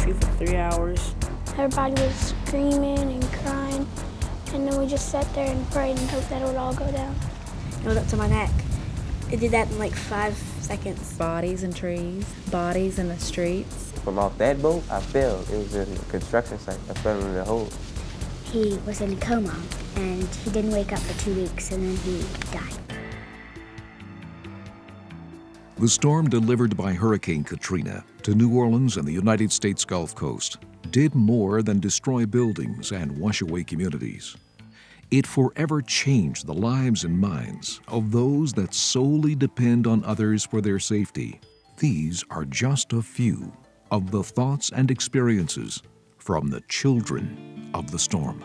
rescue for 3 hours. Everybody was screaming and crying, and then we just sat there and prayed and hoped that it would all go down. It was up to my neck. It did that in like 5 seconds. Bodies in trees, bodies in the streets. From off that boat, I fell. It was in a construction site. I fell in the hole. He was in a coma, and he didn't wake up for 2 weeks, and then he died. The storm delivered by Hurricane Katrina to New Orleans and the United States Gulf Coast did more than destroy buildings and wash away communities. It forever changed the lives and minds of those that solely depend on others for their safety. These are just a few of the thoughts and experiences from the children of the storm.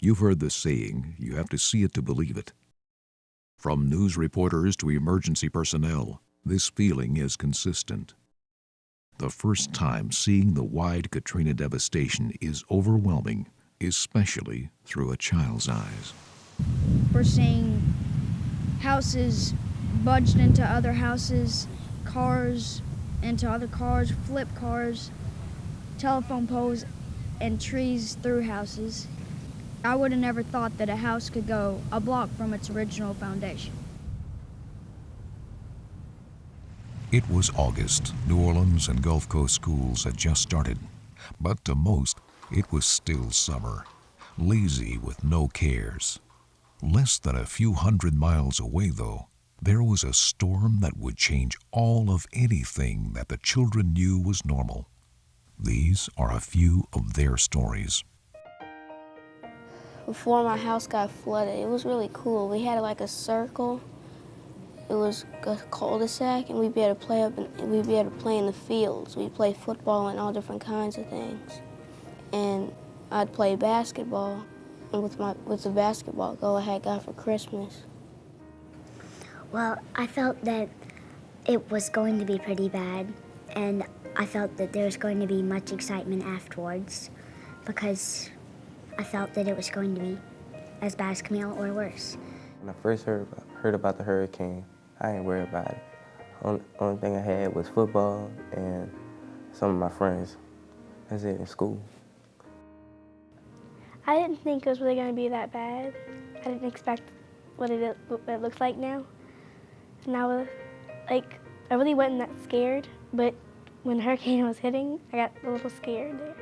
You've heard the saying, you have to see it to believe it. From news reporters to emergency personnel, this feeling is consistent. The first time seeing the wide Katrina devastation is overwhelming, especially through a child's eyes. We're seeing houses budged into other houses, cars into other cars, flip cars, telephone poles, and trees through houses. I would have never thought that a house could go a block from its original foundation. It was August. New Orleans and Gulf Coast schools had just started. But to most, it was still summer, lazy with no cares. Less than a few hundred miles away, though, there was a storm that would change all of anything that the children knew was normal. These are a few of their stories. Before my house got flooded, it was really cool. We had like a circle. It was a cul-de-sac, and we'd be able to play in the fields. We'd play football and all different kinds of things. And I'd play basketball with the basketball goal I had got for Christmas. Well, I felt that it was going to be pretty bad, and I felt that there was going to be much excitement afterwards because I felt that it was going to be as bad as Camille or worse. When I first heard about the hurricane, I didn't worry about it. Only thing I had was football and some of my friends. That's it, in school. I didn't think it was really going to be that bad. I didn't expect what it looks like now. And I really wasn't that scared, but when the hurricane was hitting, I got a little scared there.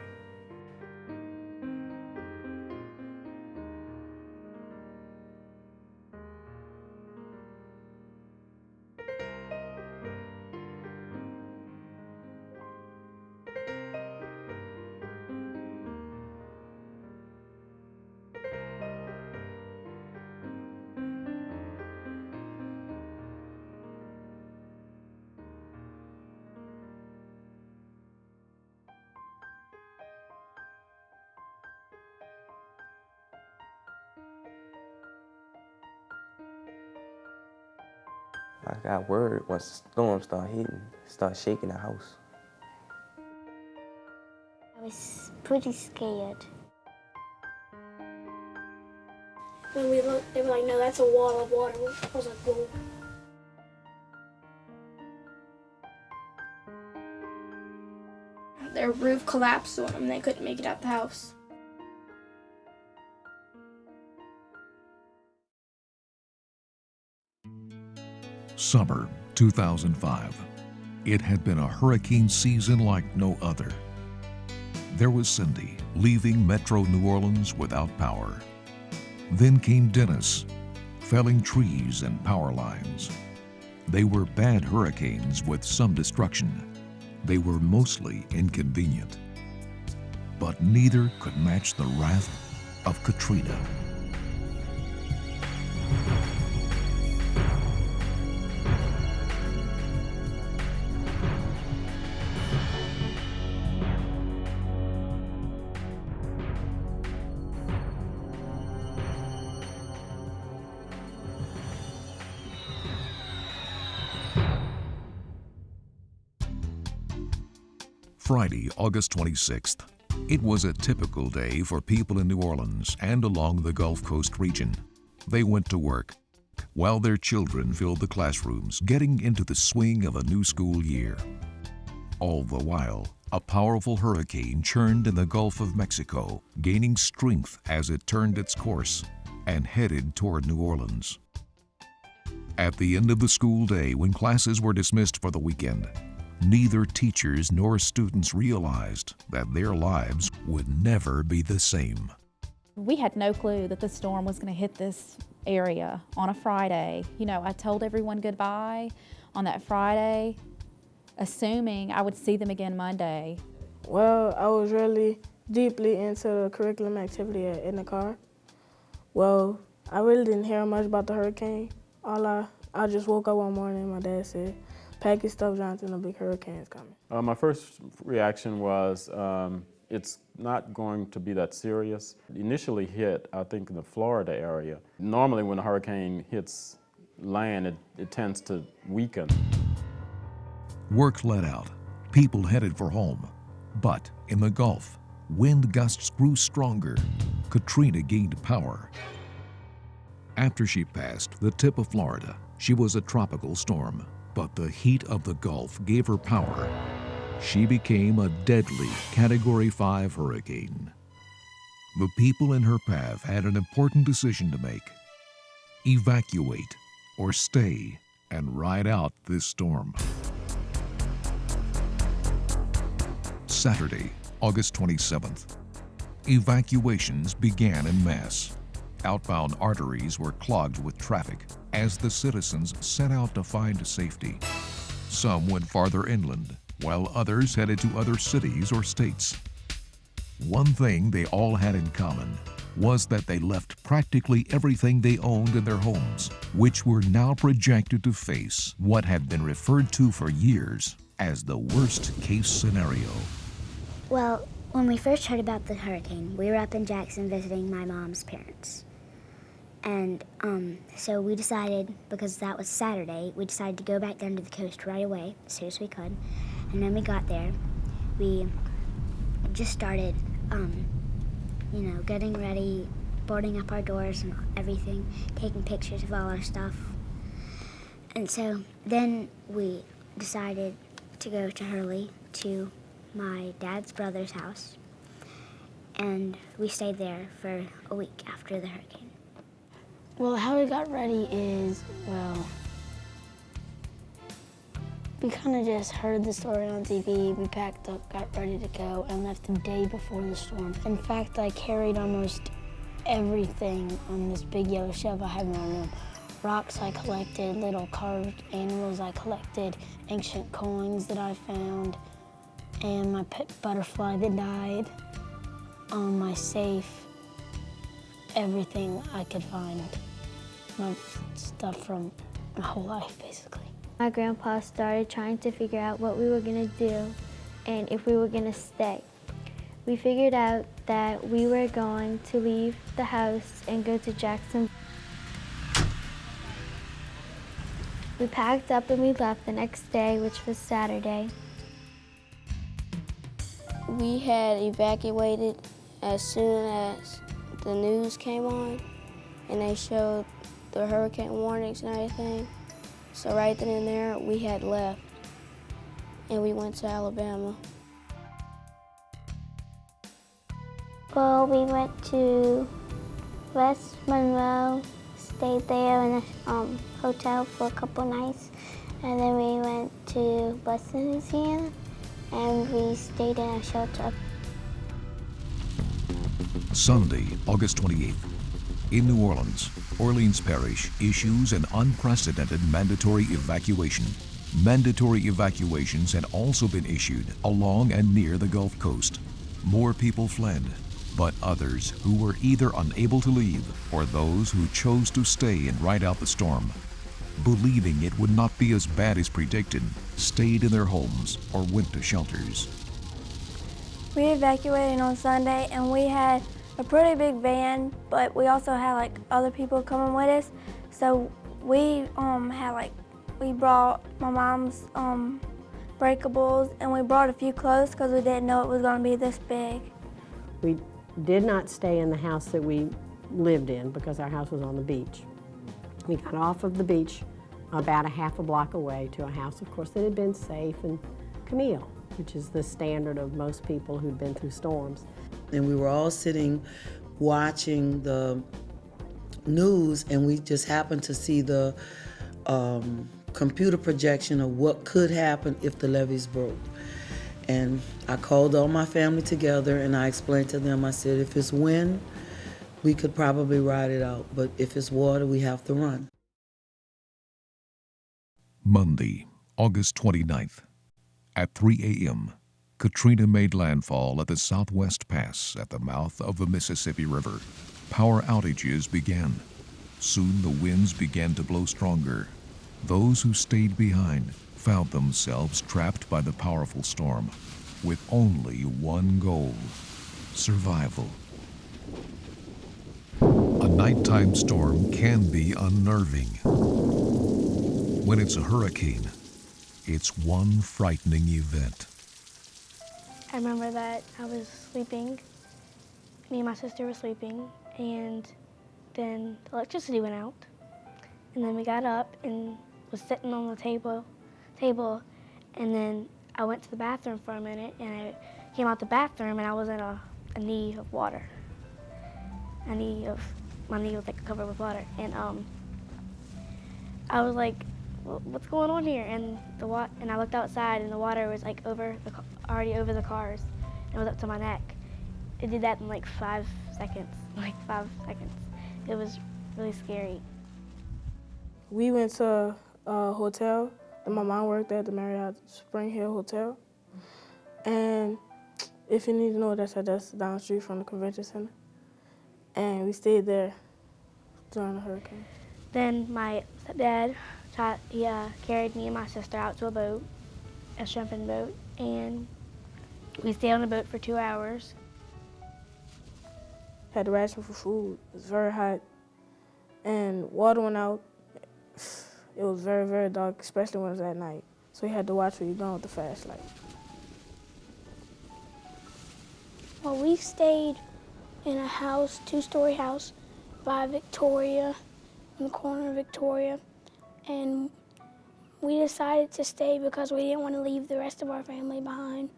I got worried once the storm started hitting, started shaking the house. I was pretty scared. When we looked, they were like, no, that's a wall of water. I was like, whoa. Their roof collapsed on them. They couldn't make it out the house. Summer 2005. It had been a hurricane season like no other. There was Cindy leaving Metro New Orleans without power. Then came Dennis, felling trees and power lines. They were bad hurricanes with some destruction. They were mostly inconvenient. But neither could match the wrath of Katrina. Friday, August 26th. It was a typical day for people in New Orleans and along the Gulf Coast region. They went to work, while their children filled the classrooms, getting into the swing of a new school year. All the while, a powerful hurricane churned in the Gulf of Mexico, gaining strength as it turned its course and headed toward New Orleans. At the end of the school day, when classes were dismissed for the weekend, neither teachers nor students realized that their lives would never be the same. We had no clue that the storm was going to hit this area on a Friday. You know, I told everyone goodbye on that Friday, assuming I would see them again Monday. Well, I was really deeply into the curriculum activity in the car. Well, I really didn't hear much about the hurricane. I just woke up one morning and my dad said, "Pack your stuff, Jonathan, a big hurricane's coming." My first reaction was, it's not going to be that serious. It initially hit, I think, in the Florida area. Normally when a hurricane hits land, it tends to weaken. Work let out. People headed for home. But in the Gulf, wind gusts grew stronger. Katrina gained power. After she passed the tip of Florida, she was a tropical storm. But the heat of the Gulf gave her power. She became a deadly Category 5 hurricane. The people in her path had an important decision to make: evacuate or stay and ride out this storm. Saturday, August 27th. Evacuations began en masse. Outbound arteries were clogged with traffic as the citizens set out to find safety. Some went farther inland, while others headed to other cities or states. One thing they all had in common was that they left practically everything they owned in their homes, which were now projected to face what had been referred to for years as the worst-case scenario. Well, when we first heard about the hurricane, we were up in Jackson visiting my mom's parents. And so we decided, because that was Saturday, we decided to go back down to the coast right away, as soon as we could. And then we got there, we just started, getting ready, boarding up our doors and everything, taking pictures of all our stuff. And so then we decided to go to Hurley, to my dad's brother's house. And we stayed there for a week after the hurricane. Well, how we got ready is, we kind of just heard the story on TV. We packed up, got ready to go, and left the day before the storm. In fact, I carried almost everything on this big yellow shelf I have in my room. Rocks I collected, little carved animals I collected, ancient coins that I found, and my pet butterfly that died, my safe, everything I could find. My stuff from my whole life, basically. My grandpa started trying to figure out what we were gonna do and if we were gonna stay. We figured out that we were going to leave the house and go to Jackson. We packed up and we left the next day, which was Saturday. We had evacuated as soon as the news came on and they showed the hurricane warnings and everything. So right then and there, we had left and we went to Alabama. Well, we went to West Monroe, stayed there in a hotel for a couple nights, and then we went to West Louisiana and we stayed in a shelter. Sunday, August 28th. In New Orleans Parish issues an unprecedented mandatory evacuation. Mandatory evacuations had also been issued along and near the Gulf Coast. More people fled, but others who were either unable to leave or those who chose to stay and ride out the storm, believing it would not be as bad as predicted, stayed in their homes or went to shelters. We evacuated on Sunday and we had a pretty big van, but we also had other people coming with us. So we brought my mom's breakables, and we brought a few clothes because we didn't know it was going to be this big. We did not stay in the house that we lived in because our house was on the beach. We got off of the beach about a half a block away to a house, of course, that had been safe and Camille, which is the standard of most people who've been through storms. And we were all sitting watching the news, and we just happened to see the computer projection of what could happen if the levees broke. And I called all my family together and I explained to them, I said, if it's wind, we could probably ride it out, but if it's water, we have to run. Monday, August 29th. At 3 a.m., Katrina made landfall at the Southwest Pass at the mouth of the Mississippi River. Power outages began. Soon the winds began to blow stronger. Those who stayed behind found themselves trapped by the powerful storm with only one goal: survival. A nighttime storm can be unnerving. When it's a hurricane, it's one frightening event. I remember that I was sleeping, me and my sister were sleeping, and then the electricity went out. And then we got up and was sitting on the table, and then I went to the bathroom for a minute, and I came out the bathroom and I was in a knee of water. My knee was like covered with water, and I was like, what's going on here? And I looked outside, and the water was like already over the cars, and it was up to my neck. It did that in like 5 seconds, It was really scary. We went to a hotel that my mom worked at, the Marriott Spring Hill Hotel. And if you need to know, that's down the street from the convention center. And we stayed there during the hurricane. Then my stepdad, he carried me and my sister out to a boat, a shrimping boat, and we stayed on the boat for 2 hours. Had to ration for food. It was very hot. And water went out. It was very, very dark, especially when it was at night. So you had to watch where you're going with the flashlight. Well, we stayed in a house, 2-story house, by Victoria, in the corner of Victoria. And we decided to stay because we didn't want to leave the rest of our family behind.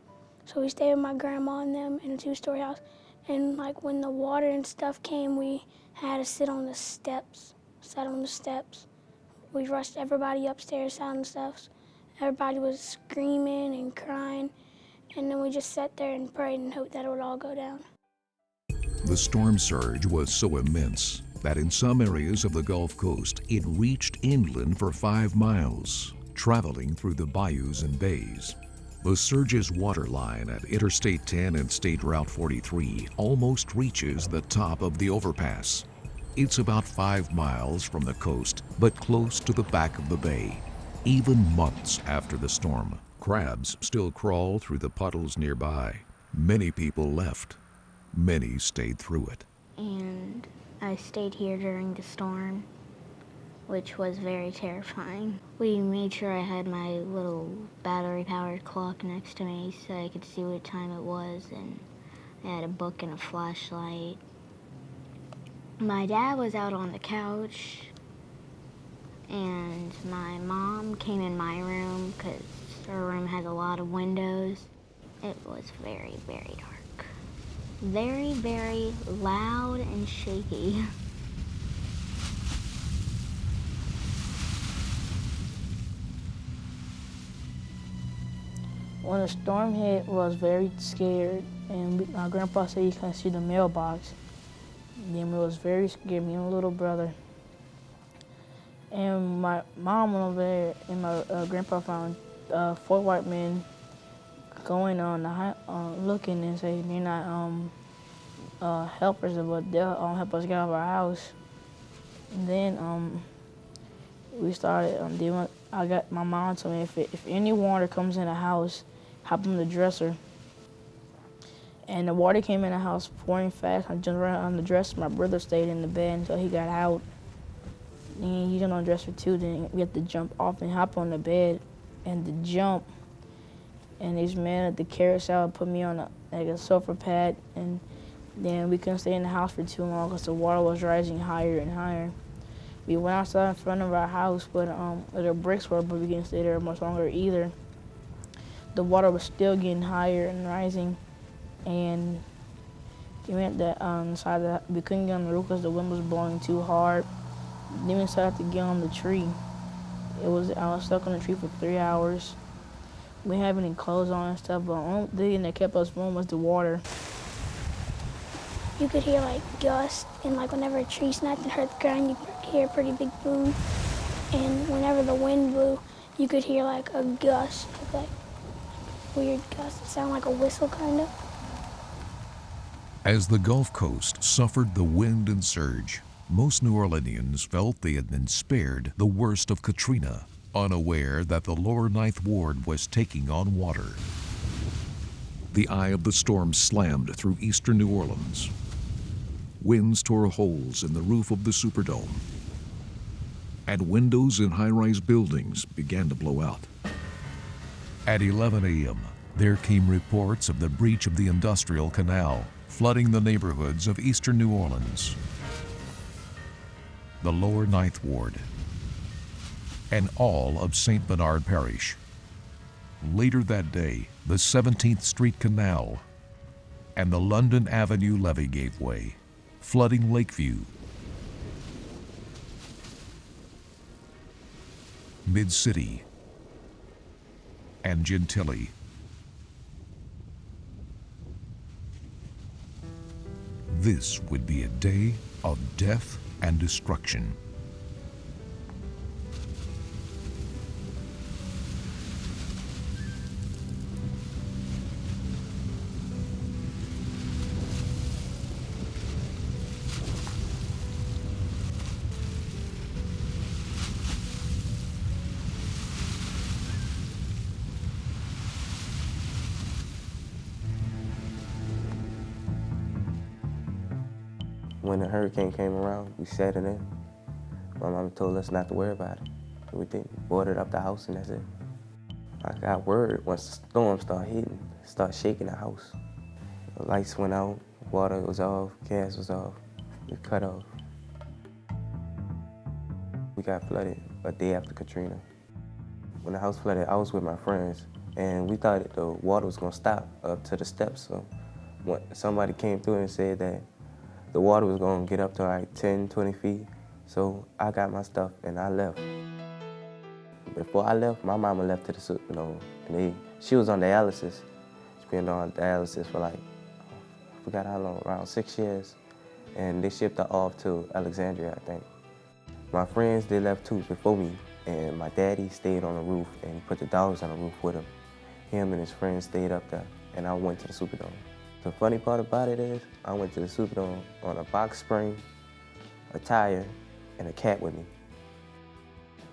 So we stayed with my grandma and them in a 2-story house. And like when the water and stuff came, we had to sit on the steps, sat on the steps. We rushed everybody upstairs, sat on the steps. Everybody was screaming and crying. And then we just sat there and prayed and hoped that it would all go down. The storm surge was so immense that in some areas of the Gulf Coast, it reached inland for 5 miles, traveling through the bayous and bays. The surge's waterline at Interstate 10 and State Route 43 almost reaches the top of the overpass. It's about 5 miles from the coast, but close to the back of the bay. Even months after the storm, crabs still crawl through the puddles nearby. Many people left. Many stayed through it. And I stayed here during the storm, which was very terrifying. We made sure I had my little battery-powered clock next to me so I could see what time it was, and I had a book and a flashlight. My dad was out on the couch, and my mom came in my room because her room has a lot of windows. It was very, very dark. Very, very loud and shaky. When the storm hit, I was very scared, and my grandpa said he couldn't see the mailbox. Then we was very scared, me and my little brother. And my mom went over there, and my grandpa found 4 white men going on looking and saying they're not helpers, but they'll help us get out of our house. And then we started. My mom told me if any water comes in the house, hop on the dresser. And the water came in the house pouring fast. I jumped right on the dresser. My brother stayed in the bed until he got out. Then he jumped on the dresser too. Then we had to jump off and hop on the bed. And the jump, and this man at the carousel put me on a sofa pad, and then we couldn't stay in the house for too long because the water was rising higher and higher. We went outside in front of our house, but the bricks were, but we couldn't stay there much longer either. The water was still getting higher and rising, and we went inside we couldn't get on the roof because the wind was blowing too hard. Then we decided to get on the tree. I was stuck on the tree for 3 hours. We didn't have any clothes on and stuff, but the only thing that kept us warm was the water. You could hear like gusts, and like whenever a tree snapped and hurt the ground, you could hear a pretty big boom. And whenever the wind blew, you could hear like a gust, like weird gust. It sounded like a whistle kind of. As the Gulf Coast suffered the wind and surge, most New Orleanians felt they had been spared the worst of Katrina, unaware that the lower Ninth Ward was taking on water. The eye of the storm slammed through eastern New Orleans. Winds tore holes in the roof of the Superdome, and windows in high-rise buildings began to blow out. At 11 a.m., there came reports of the breach of the Industrial Canal, flooding the neighborhoods of eastern New Orleans, the lower Ninth Ward, and all of St. Bernard Parish. Later that day, the 17th Street Canal and the London Avenue levee gave way, flooding Lakeview, Mid-City, and Gentilly. This would be a day of death and destruction. When the hurricane came around, we set it in. My mama told us not to worry about it. We didn't. Boarded up the house and that's it. I got word once the storm started hitting, started shaking the house. The lights went out, water was off, gas was off, we cut off. We got flooded a day after Katrina. When the house flooded, I was with my friends, and we thought the water was gonna stop up to the steps. So when somebody came through and said that the water was gonna get up to like 10, 20 feet. So I got my stuff and I left. Before I left, my mama left to the Superdome. And she was on dialysis. She's been on dialysis for like, I forgot how long, around 6 years. And they shipped her off to Alexandria, I think. My friends, they left too before me. And my daddy stayed on the roof and he put the dogs on the roof with him. Him and his friends stayed up there and I went to the Superdome. The funny part about it is, I went to the Superdome on a box spring, a tire, and a cat with me.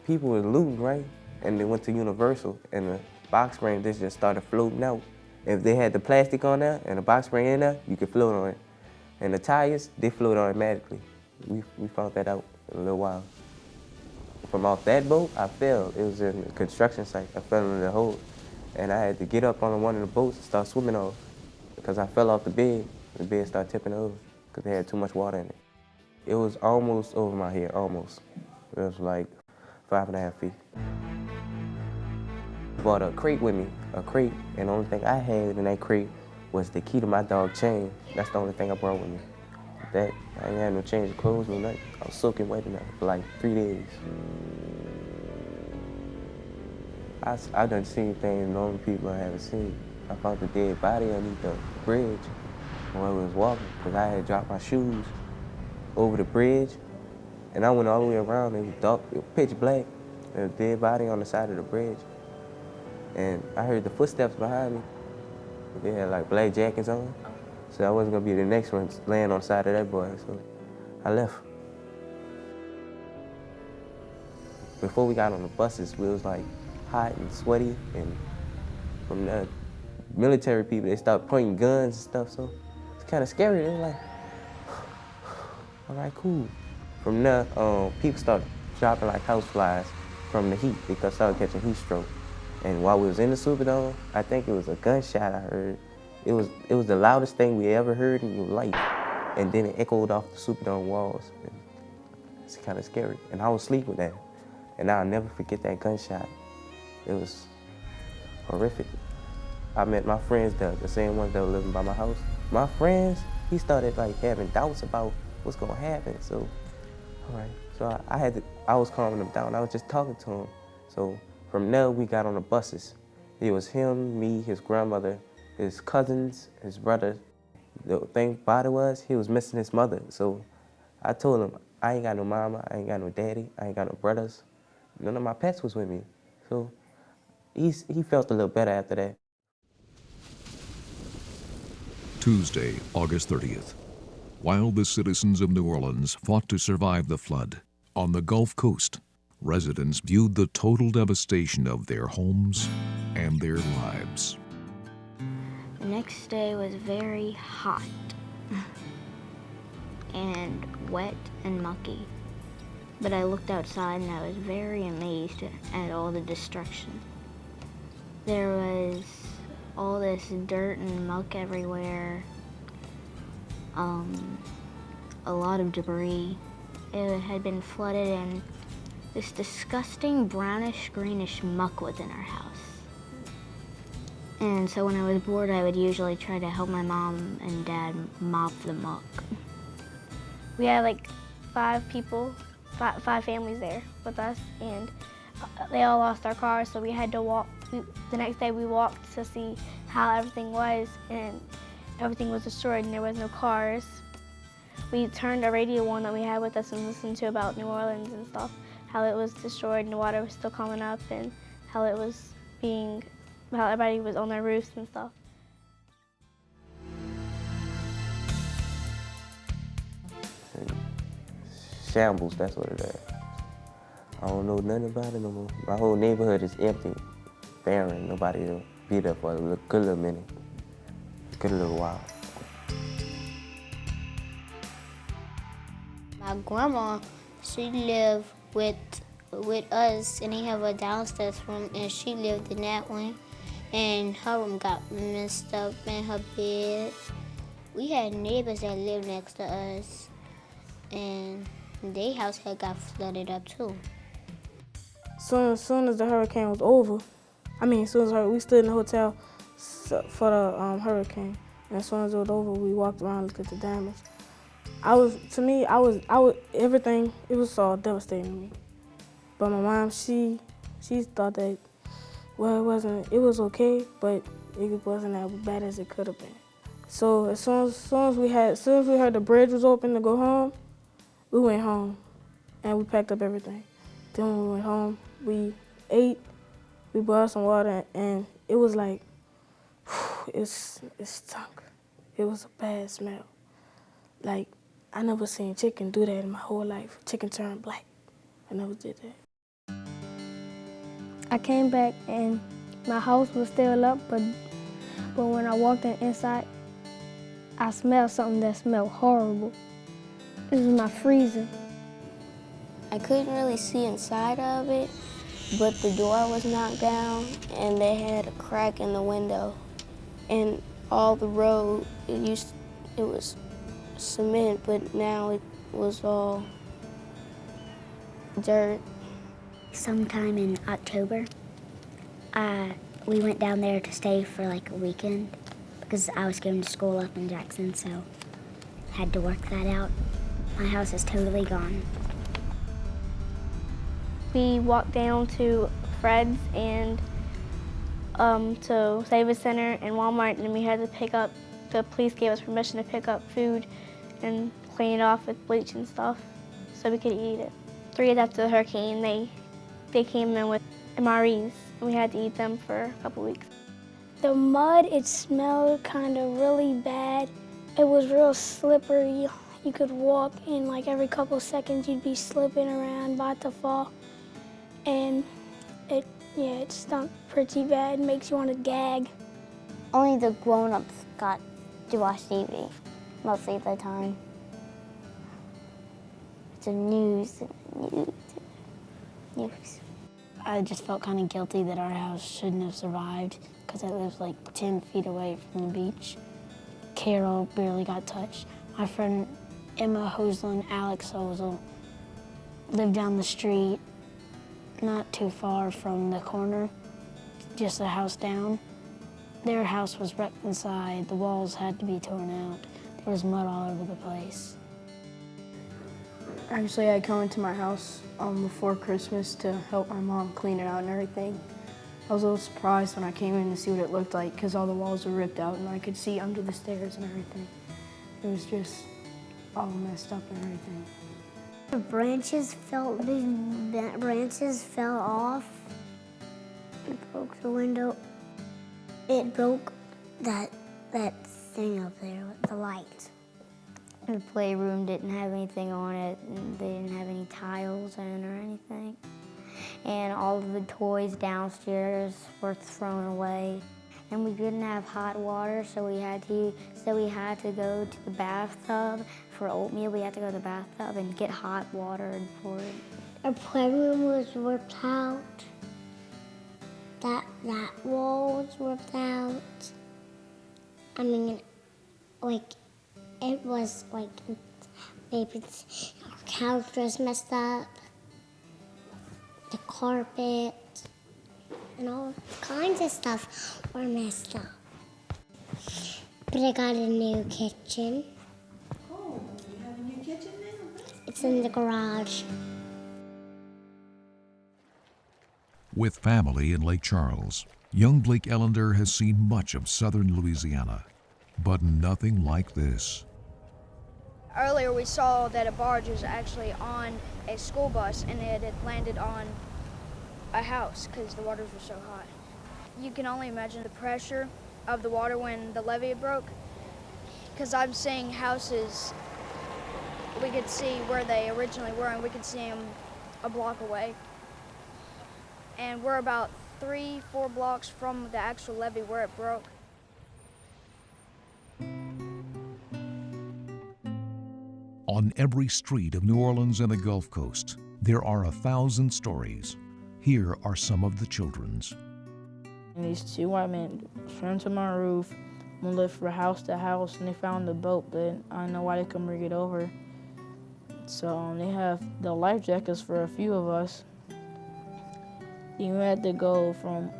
People were looting, right? And they went to Universal, and the box spring just started floating out. If they had the plastic on there and the box spring in there, you could float on it. And the tires, they float automatically. We found that out in a little while. From off that boat, I fell. It was in a construction site. I fell into the hole, and I had to get up on one of the boats and start swimming off. Because I fell off the bed started tipping over because they had too much water in it. It was almost over my head, almost. It was like 5.5 feet. I brought a crate with me, and the only thing I had in that crate was the key to my dog chain. That's the only thing I brought with me. That, I ain't had no change of clothes, no nothing. I was soaking wet in that for like 3 days. I done seen things normal people haven't seen. I found the dead body underneath the bridge while I was walking because I had dropped my shoes over the bridge, and I went all the way around. It was dark, it was pitch black. There was a dead body on the side of the bridge, and I heard the footsteps behind me. They had like black jackets on, so I wasn't gonna be the next one laying on the side of that boy. So I left. Before we got on the buses, we was like hot and sweaty, and from the military people, they started pointing guns and stuff, so it's kind of scary. They were like, all right, cool. From there, people started dropping like houseflies from the heat. They started catching heat stroke. And while we was in the Superdome, I think it was a gunshot I heard. It was the loudest thing we ever heard in your life. And then it echoed off the Superdome walls. It's kind of scary. And I was asleep with that. And I'll never forget that gunshot. It was horrific. I met my friends, the same ones that were living by my house. My friends, he started like having doubts about what's gonna happen. So, all right. So I was calming him down. I was just talking to him. So from there, we got on the buses. It was him, me, his grandmother, his cousins, his brother. The thing about it was, he was missing his mother. So I told him, I ain't got no mama, I ain't got no daddy, I ain't got no brothers. None of my pets was with me. So he felt a little better after that. Tuesday, August 30th. While the citizens of New Orleans fought to survive the flood, on the Gulf Coast, residents viewed the total devastation of their homes and their lives. The next day was very hot and wet and mucky. But I looked outside and I was very amazed at all the destruction. There was all this dirt and muck everywhere, a lot of debris. It had been flooded and this disgusting brownish greenish muck was in our house. And so when I was bored, I would usually try to help my mom and dad mop the muck. We had like 5 people, 5 families there with us, and they all lost their cars, so we had to walk. The next day we walked to see how everything was, and everything was destroyed and there was no cars. We turned a radio on that we had with us and listened to about New Orleans and stuff, how it was destroyed and the water was still coming up, and how everybody was on their roofs and stuff. Shambles, that's what it is. I don't know nothing about it no more. My whole neighborhood is empty, barren. Nobody will be there for a good little minute, good little while. My grandma, she lived with us, and they have a downstairs room, and she lived in that one. And her room got messed up, and her bed. We had neighbors that lived next to us, and their house had got flooded up too. Soon as the hurricane was over, we stood in the hotel for the hurricane, and as soon as it was over, we walked around and looked at the damage. Everything, it was all devastating to me. But my mom, she thought that, well, it was okay, but it wasn't as bad as it could have been. So as soon as we heard the bridge was open to go home, we went home and we packed up everything. Then when we went home, we ate, we boiled some water, and it was like, it stunk. It was a bad smell. Like, I never seen chicken do that in my whole life. Chicken turned black. I never did that. I came back and my house was still up, but when I walked inside, I smelled something that smelled horrible. This was my freezer. I couldn't really see inside of it, but the door was knocked down and they had a crack in the window. And all the road, it was cement, but now it was all dirt. Sometime in October, we went down there to stay for like a weekend because I was going to school up in Jackson, so had to work that out. My house is totally gone. We walked down to Fred's and to Savings Center and Walmart, and we had to pick up, the police gave us permission to pick up food and clean it off with bleach and stuff so we could eat it. 3 days after the hurricane, they came in with MREs, and we had to eat them for a couple weeks. The mud, it smelled kind of really bad. It was real slippery. You could walk and like every couple seconds you'd be slipping around, about to fall. And it stunk pretty bad, makes you want to gag. Only the grown-ups got to watch TV most of the time. The news. I just felt kind of guilty that our house shouldn't have survived because it lives like 10 feet away from the beach. Carol barely got touched. My friend Emma Hosel and Alex Hosel lived down the street, not too far from the corner, just a house down. Their house was wrecked inside. The walls had to be torn out. There was mud all over the place. Actually, I come into my house before Christmas to help my mom clean it out and everything. I was a little surprised when I came in to see what it looked like because all the walls were ripped out and I could see under the stairs and everything. It was just all messed up and everything. The branches fell off. It broke the window. It broke that thing up there with the light. The playroom didn't have anything on it, and they didn't have any tiles in or anything. And all of the toys downstairs were thrown away. And we didn't have hot water, so we had to go to the bathtub for oatmeal. We had to go to the bathtub and get hot water and pour it. Our playroom was ripped out. That wall was ripped out. I mean, like, it was like, maybe our couch was messed up, the carpet, and all kinds of stuff were messed up. But I got a new kitchen. Oh, you have a new kitchen now? It's in the garage. With family in Lake Charles, young Blake Ellender has seen much of southern Louisiana, but nothing like this. Earlier we saw that a barge was actually on a school bus and it had landed on a house because the waters were so hot. You can only imagine the pressure of the water when the levee broke, because I'm seeing houses, we could see where they originally were and we could see them a block away. And we're about 3-4 blocks from the actual levee where it broke. On every street of New Orleans and the Gulf Coast, there are 1,000 stories. Here are some of the children's. And these two white men swam to my roof, lived from house to house, and they found the boat, but I don't know why they couldn't bring it over. So they have the life jackets for a few of us. You had to go from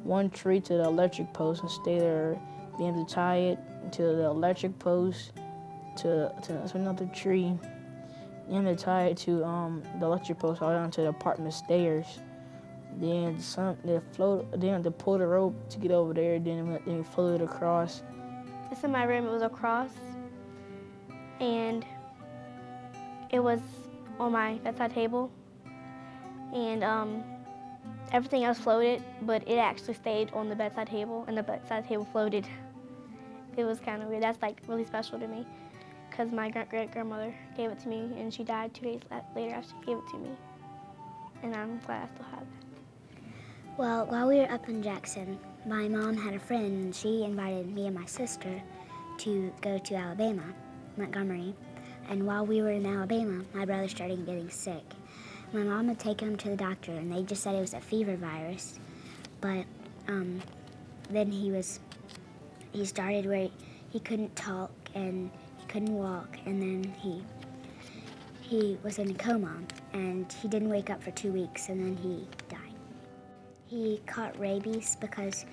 one tree to the electric post and stay there. You had to tie it to the electric post to another tree. You had to tie it to the electric post all down to the apartment stairs. Then they had to pull the rope to get over there. Then they floated across. This in my room, it was a cross, and it was on my bedside table, and everything else floated, but it actually stayed on the bedside table, and the bedside table floated. It was kind of weird. That's like really special to me, because my great-great-grandmother gave it to me, and she died 2 days later after she gave it to me, and I'm glad I still have it. Well, while we were up in Jackson, my mom had a friend, and she invited me and my sister to go to Alabama, Montgomery. And while we were in Alabama, my brother started getting sick. My mom had taken him to the doctor, and they just said it was a fever virus. But then he started where he couldn't talk and he couldn't walk, and then he was in a coma, and he didn't wake up for 2 weeks, and then he died. He caught rabies because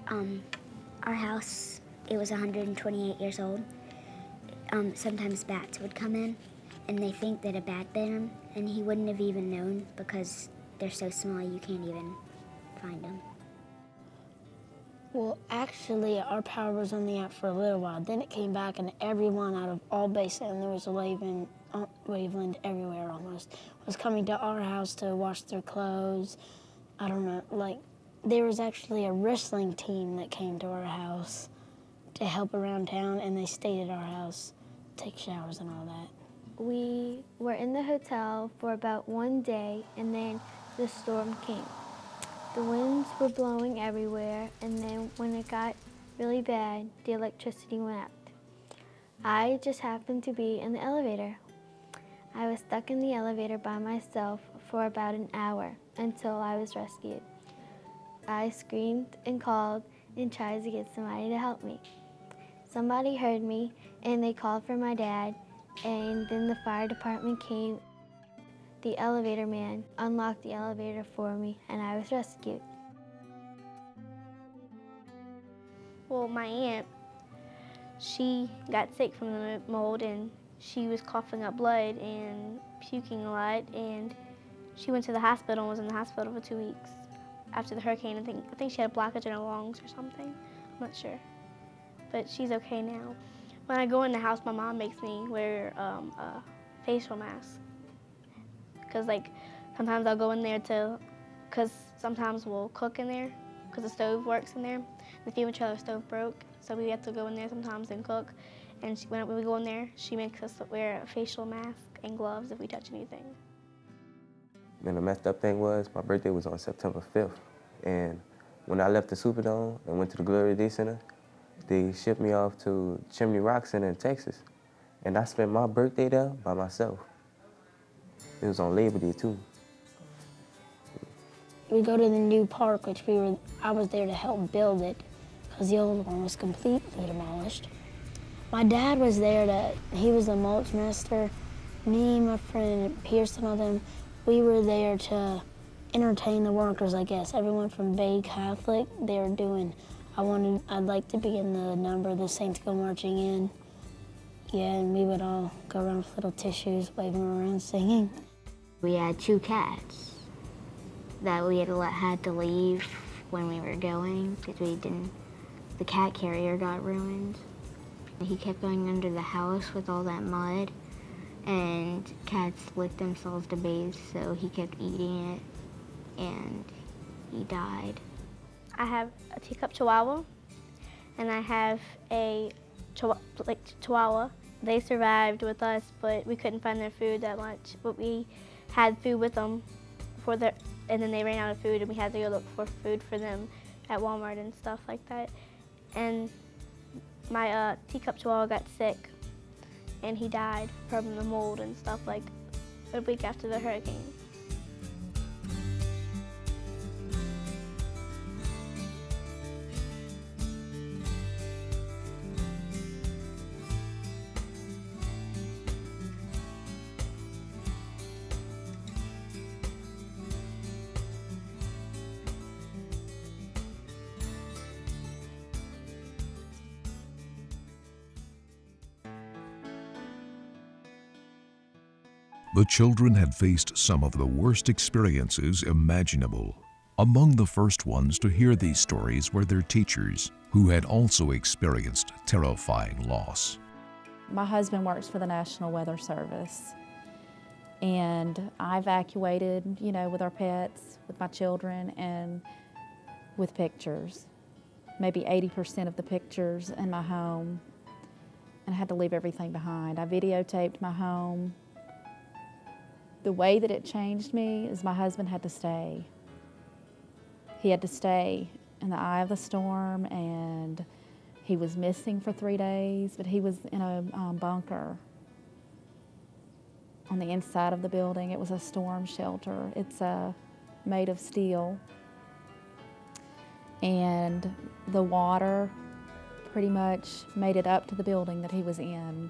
our house, it was 128 years old. Sometimes bats would come in, and they think that a bat bit him, and he wouldn't have even known because they're so small you can't even find them. Well, actually, our power was only out for a little while. Then it came back, and everyone out of all Basin, there was a waveland everywhere almost, was coming to our house to wash their clothes. I don't know, like, there was actually a wrestling team that came to our house to help around town, and they stayed at our house, take showers and all that. We were in the hotel for about 1 day, and then the storm came. The winds were blowing everywhere, and then when it got really bad, the electricity went out. I just happened to be in the elevator. I was stuck in the elevator by myself for about an hour until I was rescued. I screamed and called and tried to get somebody to help me. Somebody heard me and they called for my dad, and then the fire department came. The elevator man unlocked the elevator for me and I was rescued. Well, my aunt, she got sick from the mold and she was coughing up blood and puking a lot, and she went to the hospital and was in the hospital for 2 weeks after the hurricane. I think she had a blockage in her lungs or something. I'm not sure, but she's okay now. When I go in the house, my mom makes me wear a facial mask because sometimes I'll go in there because sometimes we'll cook in there because the stove works in there. The FEMA trailer stove broke, so we have to go in there sometimes and cook. And when we go in there, she makes us wear a facial mask and gloves if we touch anything. And the messed up thing was, my birthday was on September 5th. And when I left the Superdome and went to the Glory Day Center, they shipped me off to Chimney Rock Center in Texas. And I spent my birthday there by myself. It was on Labor Day too. We go to the new park, which I was there to help build it because the old one was completely demolished. My dad was there he was the mulch master. Me, my friend Pearson, all them, we were there to entertain the workers, I guess. Everyone from Bay Catholic, they were doing, I'd like to be in the number of the Saints Go Marching In. Yeah, and we would all go around with little tissues, waving around, singing. We had 2 cats that we had to leave when we were going because the cat carrier got ruined. He kept going under the house with all that mud, and cats licked themselves to bathe, so he kept eating it, and he died. I have a teacup chihuahua, and I have a chihuahua. They survived with us, but we couldn't find their food that much. But we had food with them and then they ran out of food, and we had to go look for food for them at Walmart and stuff like that. And my teacup chihuahua got sick, and he died from the mold and stuff a week after the hurricane. The children had faced some of the worst experiences imaginable. Among the first ones to hear these stories were their teachers, who had also experienced terrifying loss. My husband works for the National Weather Service, and I evacuated, with our pets, with my children, and with pictures. Maybe 80% of the pictures in my home, and I had to leave everything behind. I videotaped my home. The way that it changed me is my husband had to stay. He had to stay in the eye of the storm, and he was missing for 3 days, but he was in a bunker on the inside of the building. It was a storm shelter. It's made of steel. And the water pretty much made it up to the building that he was in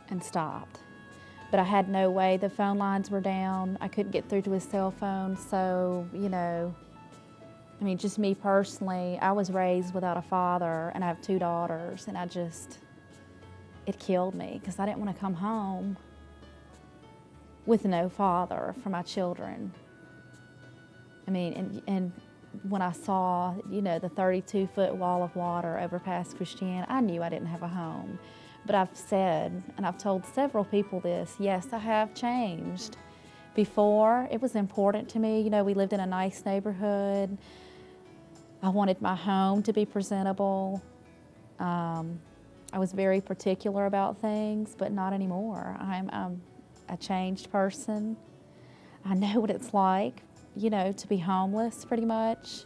and stopped. But I had no way. The phone lines were down. I couldn't get through to his cell phone. So, just me personally, I was raised without a father, and I have 2 daughters, and it killed me because I didn't want to come home with no father for my children. And when I saw, the 32-foot wall of water over past Christiana, I knew I didn't have a home. But I've said, and I've told several people this, yes, I have changed. Before, it was important to me. We lived in a nice neighborhood. I wanted my home to be presentable. I was very particular about things, but not anymore. I'm a changed person. I know what it's like, to be homeless pretty much.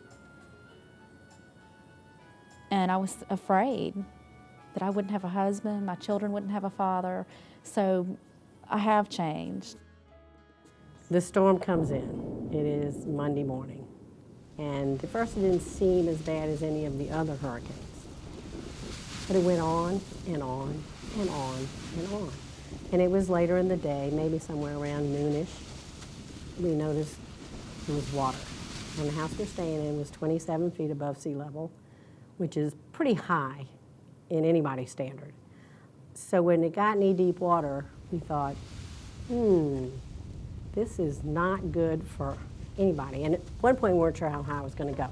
And I was afraid that I wouldn't have a husband, my children wouldn't have a father. So I have changed. The storm comes in. It is Monday morning. And at first it didn't seem as bad as any of the other hurricanes. But it went on and on and on and on. And it was later in the day, maybe somewhere around noonish, we noticed there was water. And the house we're staying in was 27 feet above sea level, which is pretty high in anybody's standard. So when it got knee-deep water, we thought, this is not good for anybody. And at one point, we weren't sure how high it was going to go.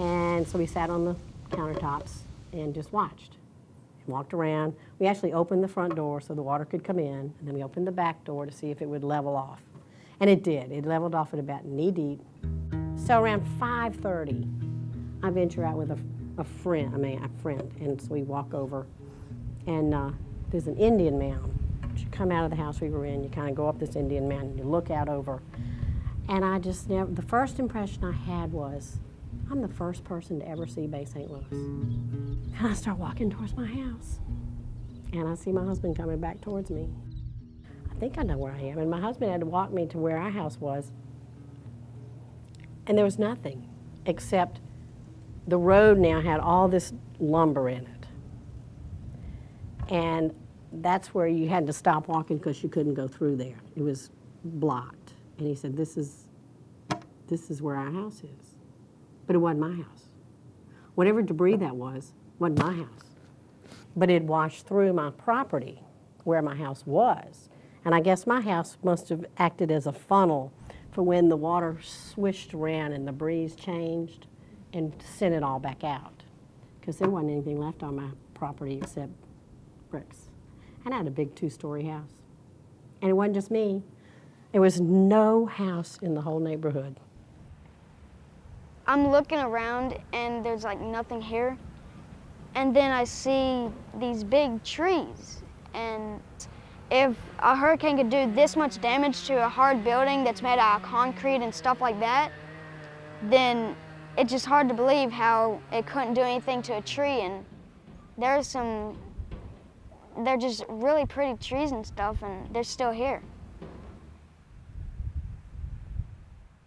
And so we sat on the countertops and just watched. And walked around. We actually opened the front door so the water could come in, and then we opened the back door to see if it would level off. And it did. It leveled off at about knee-deep. So around 5:30, I venture out with a friend, and so we walk over, and there's an Indian mound. You come out of the house we were in, you kind of go up this Indian mound, and you look out over. And I just never, the first impression I had was, I'm the first person to ever see Bay St. Louis. And I start walking towards my house, and I see my husband coming back towards me. I think I know where I am, and my husband had to walk me to where our house was, and there was nothing except the road now had all this lumber in it. And that's where you had to stop walking because you couldn't go through there. It was blocked. And he said, this is where our house is. But it wasn't my house. Whatever debris that was, wasn't my house. But it washed through my property where my house was. And I guess my house must have acted as a funnel for when the water swished around and the breeze changed and sent it all back out. Because there wasn't anything left on my property except bricks. And I had a big 2-story house. And it wasn't just me. There was no house in the whole neighborhood. I'm looking around and there's like nothing here. And then I see these big trees. And if a hurricane could do this much damage to a hard building that's made out of concrete and stuff like that, then it's just hard to believe how it couldn't do anything to a tree. And they're just really pretty trees and stuff, and they're still here.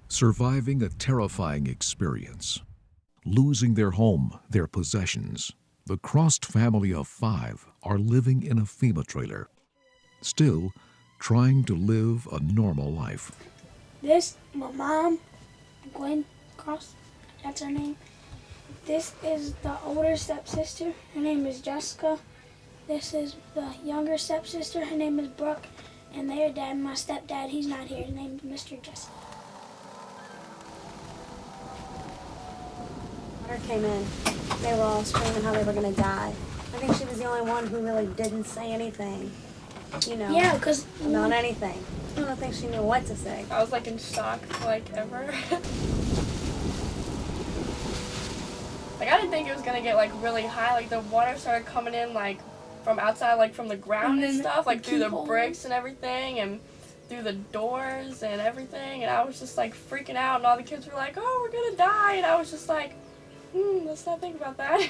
Surviving a terrifying experience, losing their home, their possessions, the Crossed family of 5 are living in a FEMA trailer, still trying to live a normal life. This, my mom, Gwen Cross, that's her name. This is the older stepsister. Her name is Jessica. This is the younger stepsister. Her name is Brooke. And their dad, my stepdad, he's not here. His name is Mr. Jessica. Water came in. They were all screaming how they were going to die. I think she was the only one who really didn't say anything, you know, yeah, because about anything. I don't think she knew what to say. I was like in shock, like ever. Like I didn't think it was gonna get like really high. Like the water started coming in like from outside, like from the ground and stuff, like through the bricks and everything, and through the doors and everything. And I was just like freaking out, and all the kids were like, "Oh, we're gonna die!" And I was just like, let's not think about that.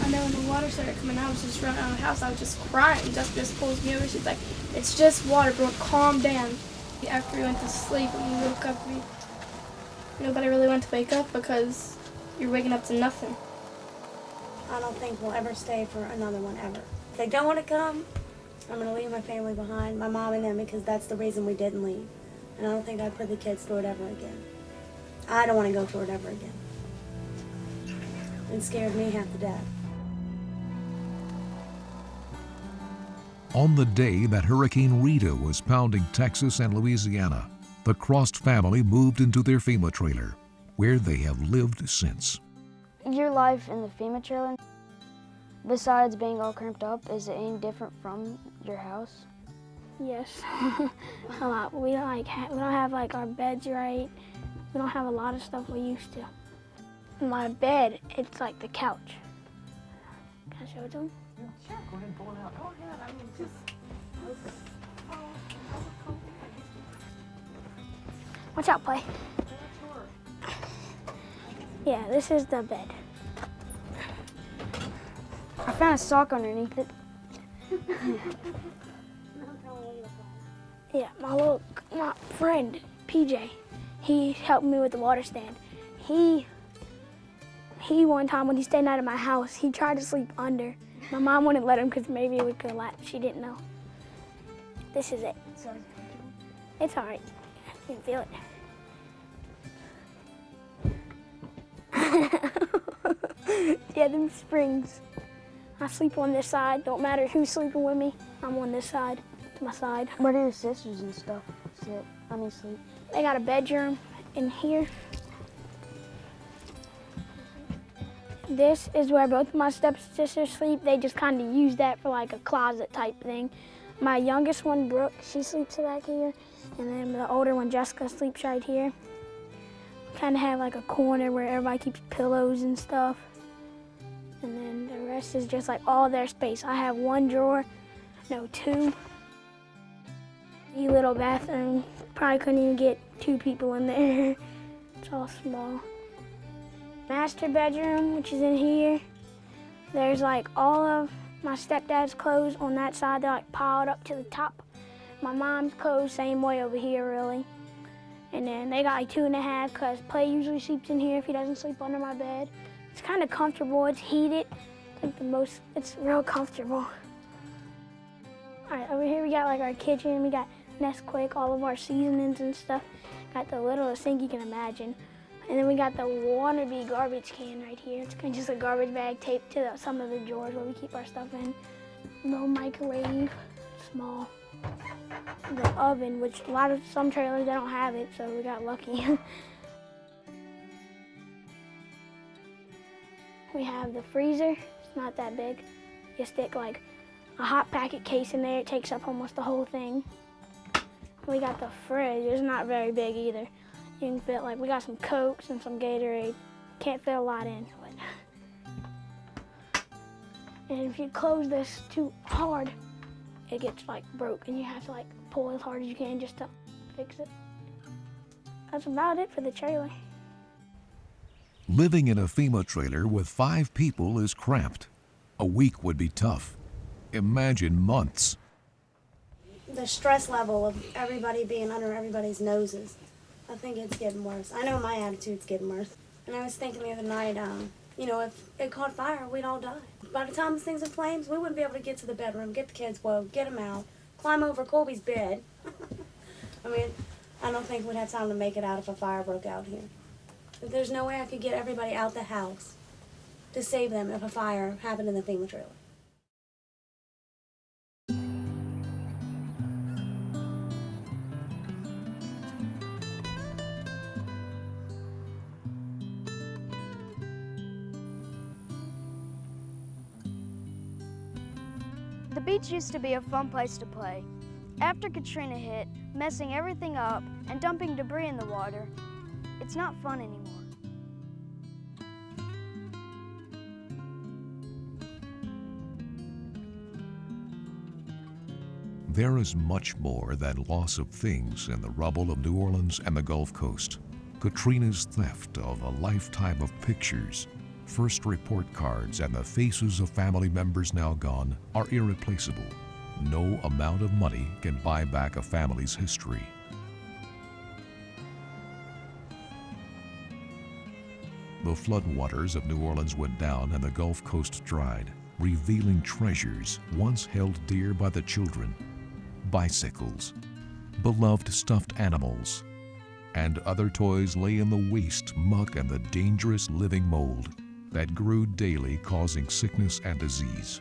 And then when the water started coming out, I was just running around the house. I was just crying. Jessica just pulls me over. She's like, "It's just water, bro. Calm down." After we went to sleep, when we woke up, nobody really went to wake up because you're waking up to nothing. I don't think we'll ever stay for another one ever. If they don't want to come, I'm going to leave my family behind, my mom and them, because that's the reason we didn't leave. And I don't think I'd put the kids through it ever again. I don't want to go through it ever again. It scared me half to death. On the day that Hurricane Rita was pounding Texas and Louisiana, the Crossed family moved into their FEMA trailer, where they have lived since. Your life in the FEMA trailer, besides being all cramped up, is it any different from your house? Yes, a lot. We don't have like our beds right. We don't have a lot of stuff we used to. My bed, it's like the couch. Can I show it to him? Sure, go ahead and pull it out. Go ahead. I mean, just. Watch out, Play. Yeah, this is the bed. I found a sock underneath it. Yeah, my friend, PJ, he helped me with the water stand. He one time when he stayed out of my house, he tried to sleep under. My mom wouldn't let him because maybe it would collapse. She didn't know. This is it. It's all right. You can feel it. Yeah, them springs. I sleep on this side. Don't matter who's sleeping with me. I'm on this side. To my side. Where do your sisters and stuff sit? Sleep? They got a bedroom in here. This is where both of my stepsisters sleep. They just kind of use that for like a closet type thing. My youngest one, Brooke, she sleeps back here. And then the older one, Jessica, sleeps right here. Kind of have like a corner where everybody keeps pillows and stuff. And then the rest is just like all their space. I have one drawer, no, two. A little bathroom. Probably couldn't even get 2 people in there. It's all small. Master bedroom, which is in here. There's like all of my stepdad's clothes on that side. They're like piled up to the top. My mom's clothes, same way over here, really. And then they got like 2.5 because Play usually sleeps in here if he doesn't sleep under my bed. It's kind of comfortable. It's heated. It's real comfortable. All right, over here we got like our kitchen. We got Nesquik, all of our seasonings and stuff. Got the littlest sink you can imagine. And then we got the wannabe garbage can right here. It's just a garbage bag taped to some of the drawers where we keep our stuff in. No microwave, small. The oven, which some trailers, they don't have it, so we got lucky. We have the freezer. It's not that big. You stick like a hot packet case in there. It takes up almost the whole thing. We got the fridge. It's not very big either. You can fit we got some Cokes and some Gatorade. Can't fit a lot in. And if you close this too hard, it gets broke and you have to pull as hard as you can just to fix it. That's about it for the trailer. Living in a FEMA trailer with 5 people is cramped. A week would be tough. Imagine months. The stress level of everybody being under everybody's noses, I think it's getting worse. I know my attitude's getting worse. And I was thinking the other night, if it caught fire, we'd all die. By the time this thing's in flames, we wouldn't be able to get to the bedroom, get the kids woke, get them out, climb over Colby's bed. I don't think we'd have time to make it out if a fire broke out here. There's no way I could get everybody out the house to save them if a fire happened in the FEMA trailer. The beach used to be a fun place to play. After Katrina hit, messing everything up and dumping debris in the water, it's not fun anymore. There is much more than loss of things in the rubble of New Orleans and the Gulf Coast. Katrina's theft of a lifetime of pictures, first report cards, and the faces of family members now gone are irreplaceable. No amount of money can buy back a family's history. The floodwaters of New Orleans went down and the Gulf Coast dried, revealing treasures once held dear by the children. Bicycles, beloved stuffed animals, and other toys lay in the waste, muck, and the dangerous living mold that grew daily, causing sickness and disease.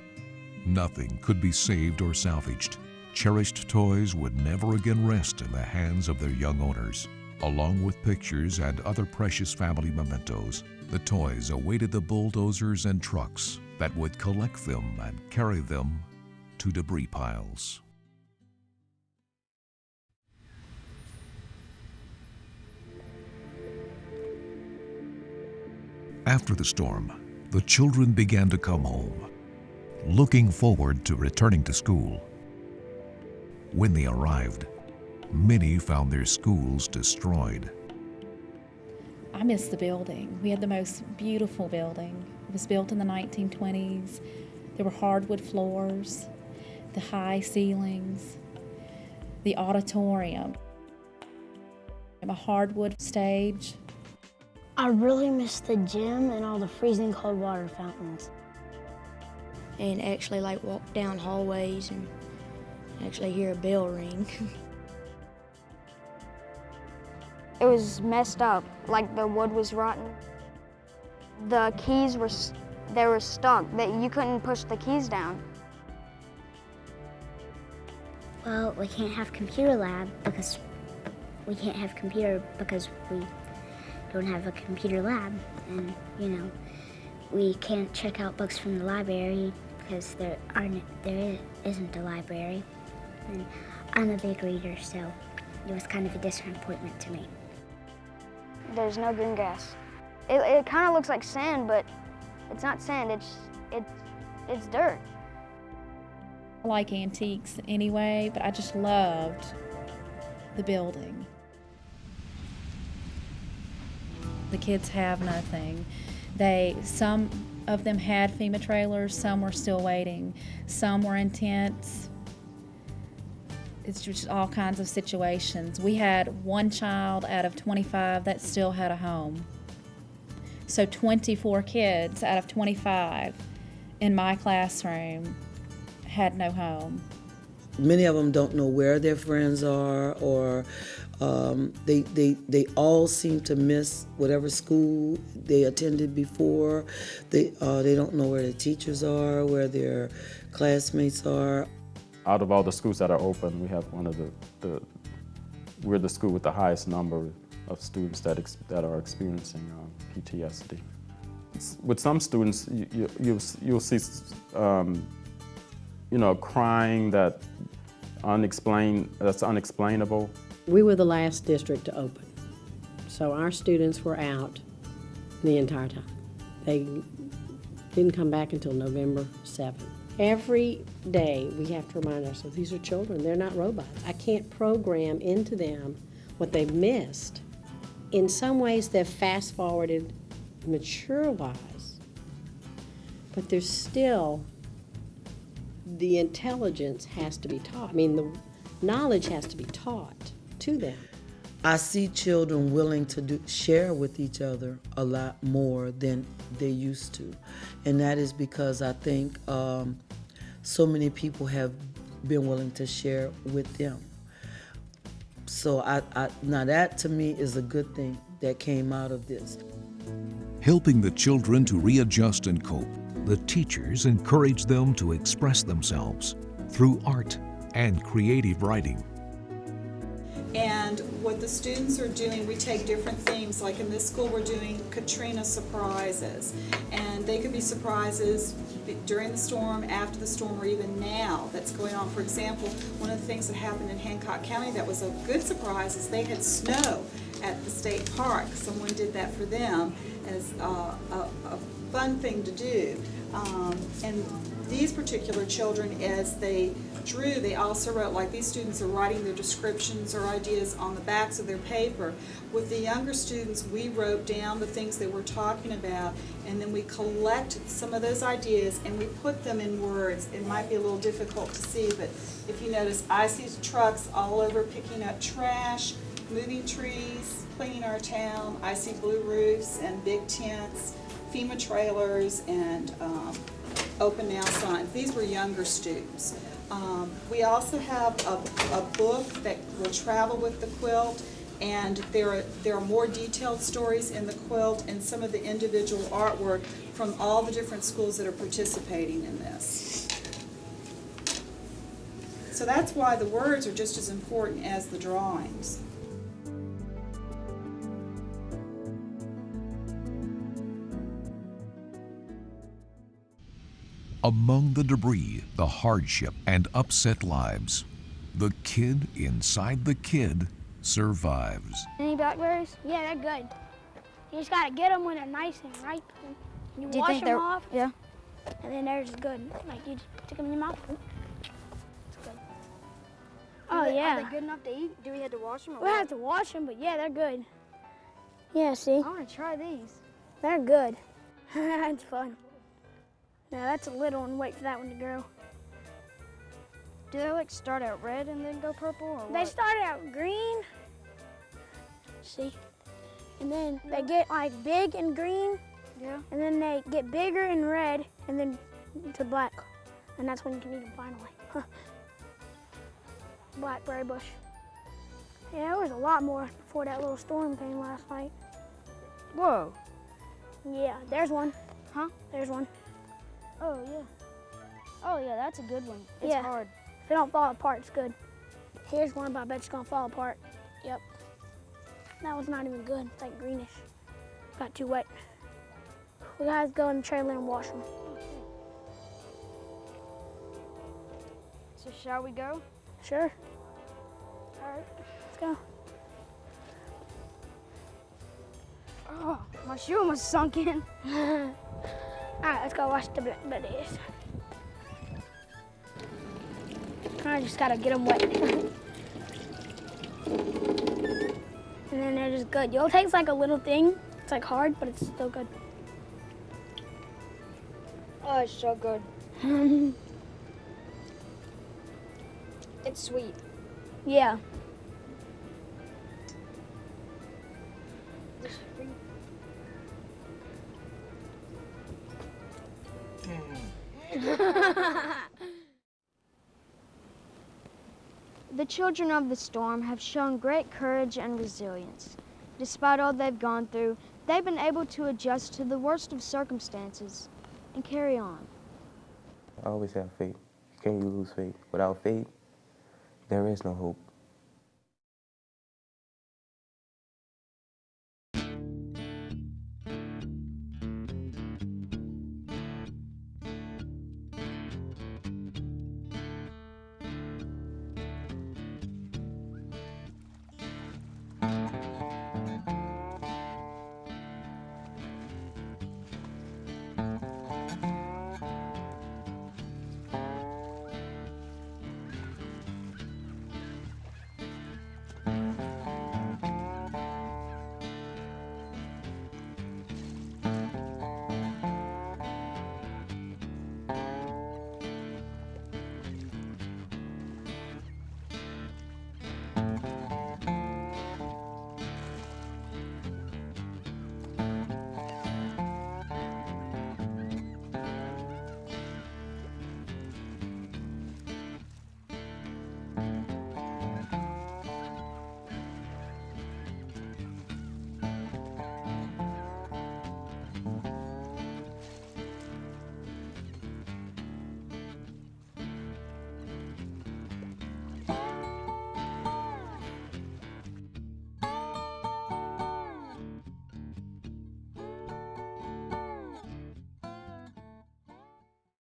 Nothing could be saved or salvaged. Cherished toys would never again rest in the hands of their young owners. Along with pictures and other precious family mementos, the toys awaited the bulldozers and trucks that would collect them and carry them to debris piles. After the storm, the children began to come home, looking forward to returning to school. When they arrived, many found their schools destroyed. I miss the building. We had the most beautiful building. It was built in the 1920s. There were hardwood floors, the high ceilings. the auditorium, a hardwood stage. I really miss the gym and all the freezing cold water fountains. And actually like walk down hallways and actually hear a bell ring. It was messed up, like the wood was rotten. The keys were stuck, that you couldn't push the keys down. Well, we can't have computer lab because we can't have computer because we don't have a computer lab. And, you know, we can't check out books from the library because there isn't a library. And I'm a big reader, so it was kind of a disappointment to me. There's no green grass. It kind of looks like sand, but it's not sand, it's dirt. I like antiques anyway, but I just loved the building. The kids have nothing. Some of them had FEMA trailers, some were still waiting, some were in tents. It's just all kinds of situations. We had one child out of 25 that still had a home. So 24 kids out of 25 in my classroom had no home. Many of them don't know where their friends are, or they all seem to miss whatever school they attended before. They don't know where their teachers are, where their classmates are. Out of all the schools that are open, we have we're the school with the highest number of students that are experiencing PTSD. With some students, you'll see, crying that's unexplainable. We were the last district to open, so our students were out the entire time. They didn't come back until November 7th. Every day we have to remind ourselves, these are children, they're not robots. I can't program into them what they've missed. In some ways they're fast-forwarded mature-wise, but there's still, the intelligence has to be taught. I mean, the knowledge has to be taught to them. I see children willing to share with each other a lot more than they used to. And that is because I think so many people have been willing to share with them. So now that to me is a good thing that came out of this. Helping the children to readjust and cope, the teachers encourage them to express themselves through art and creative writing. And what the students are doing, we take different themes. Like in this school, we're doing Katrina surprises. And they could be surprises during the storm, after the storm, or even now that's going on. For example, one of the things that happened in Hancock County that was a good surprise is they had snow at the state park. Someone did that for them as a fun thing to do. And these particular children, as they drew, they also wrote, like these students are writing their descriptions or ideas on the backs of their paper. With the younger students, we wrote down the things they were talking about, and then we collect some of those ideas and we put them in words. It might be a little difficult to see, but if you notice, I see trucks all over picking up trash, moving trees, cleaning our town. I see blue roofs and big tents, FEMA trailers, and open now signs. These were younger students. We also have a book that will travel with the quilt, and there are more detailed stories in the quilt and some of the individual artwork from all the different schools that are participating in this. So that's why the words are just as important as the drawings. Among the debris, the hardship, and upset lives, the kid inside the kid survives. Any blackberries? Yeah, they're good. You just gotta get them when they're nice and ripe. You Do you wash think them they're, off, yeah? and then they're just good. Like you just stick them in your mouth. It's good. Oh Are yeah. they good enough to eat? Do we have to wash them? We have to wash them, but yeah, they're good. Yeah, see? I want to try these. They're good. It's fun. Now that's a little one. Wait for that one to grow. Do they like start out red and then go purple, or what? They start out green, see, and then they get like big and green, yeah, and then they get bigger and red, and then to black, and that's when you can eat them finally. Blackberry bush. Yeah, there was a lot more before that little storm came last night. Whoa. Yeah, there's one. Huh? There's one. Oh yeah. Oh yeah, that's a good one. It's Yeah. hard. If it don't fall apart, it's good. Here's one, but I bet it's gonna fall apart. Yep. That one's not even good. It's like greenish. Got too wet. We gotta go in the trailer and wash them. So shall we go? Sure. All right, let's go. Oh, my shoe almost sunk in. All right, let's go wash the blackberries. I just gotta get them wet. And then they're just good. Yellow takes like a little thing. It's like hard, but it's still good. Oh, it's so good. It's sweet. Yeah. The children of the storm have shown great courage and resilience. Despite all they've gone through, they've been able to adjust to the worst of circumstances and carry on. I always have faith. Can you lose faith? Without faith, there is no hope.